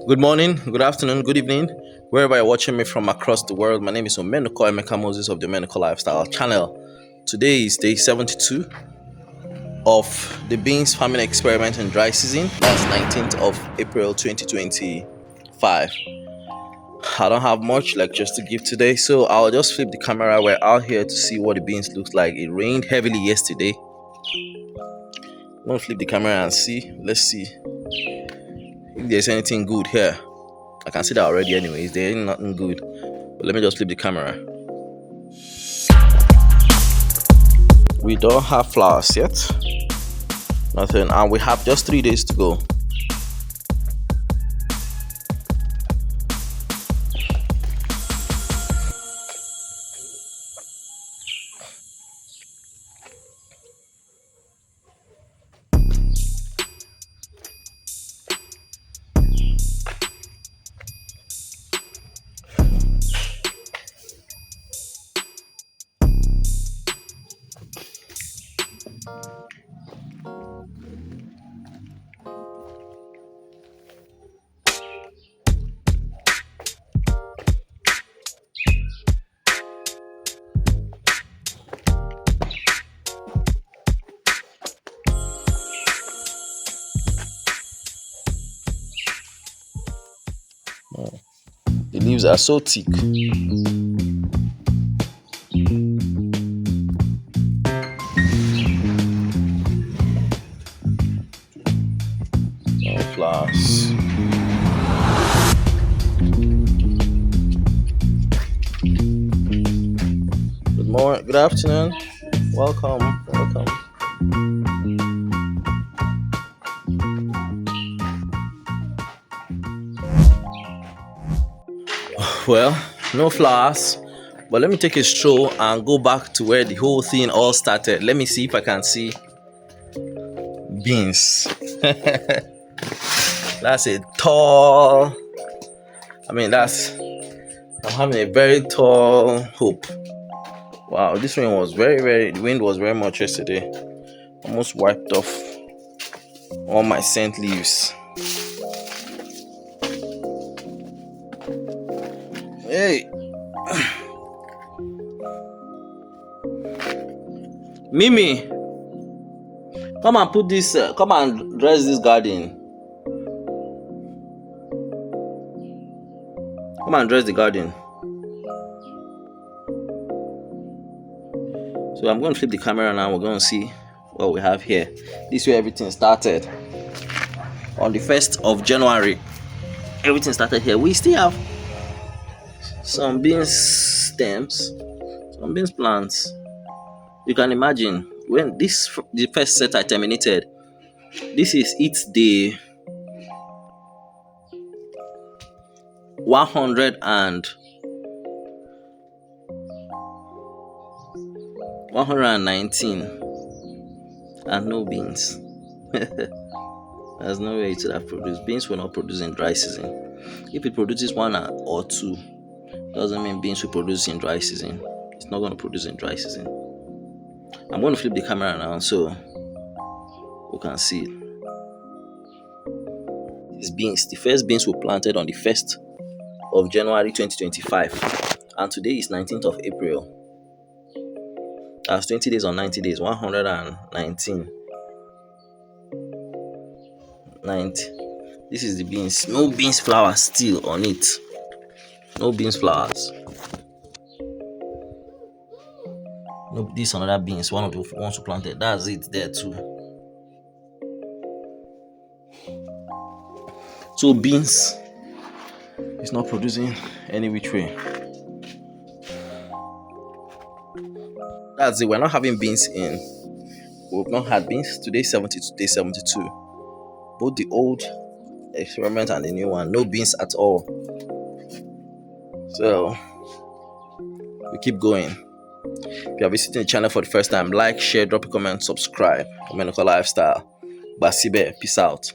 Good morning, good afternoon, good evening, wherever you're watching me from across the world. My name is Omenuko Emeka Moses of the Omenuko Lifestyle channel. Today is day 72 of the beans farming experiment in dry season. That's 19th of April 2025. I don't have much lectures to give today, so I'll just flip the camera. We're out here to see what the beans looks like. It rained heavily yesterday. I'm gonna flip the camera and see. Let's see if there's anything good here. I can see that already anyways. There ain't nothing good. But let me just flip the camera. We don't have flowers yet. Nothing. And we have just 3 days to go. The leaves are so thick. No flowers. Good morning, good afternoon. Welcome. Well, no flowers, but let me take a stroll and go back to where the whole thing all started. Let me see if I can see beans. That's a tall, I'm having a very tall hope. Wow, this rain was the wind was very much yesterday. Almost wiped off all my scent leaves. Hey, Mimi, come and put this. Come and dress this garden. Come and dress the garden. So I'm going to flip the camera now. We're going to see what we have here. This is where everything started. On the 1st of January, everything started here. We still have some beans stems, some beans plants. You can imagine when the first set I terminated. This is its day 119 and no beans. There's no way it should have produced. Beans will not produce in dry season. If it produces one or two, doesn't mean beans will produce in dry season. It's not going to produce in dry season. I'm going to flip the camera now so we can see it. These beans, the first beans were planted on the 1st of January 2025, and today is 19th of April. That's 20 days or 90 days, 119. 90. This is the beans. No beans flowers still on it. No beans flowers. No, this another beans. One of the ones who planted. That's it there too. So beans is not producing any which way. That's it. We're not having beans in. We've not had beans. Today 72. Day 72. Both the old experiment and the new one. No beans at all. So we keep going. If you are visiting the channel for the first time, like, share, drop a comment, subscribe. Omenuko Lifestyle. Basibe. Peace out.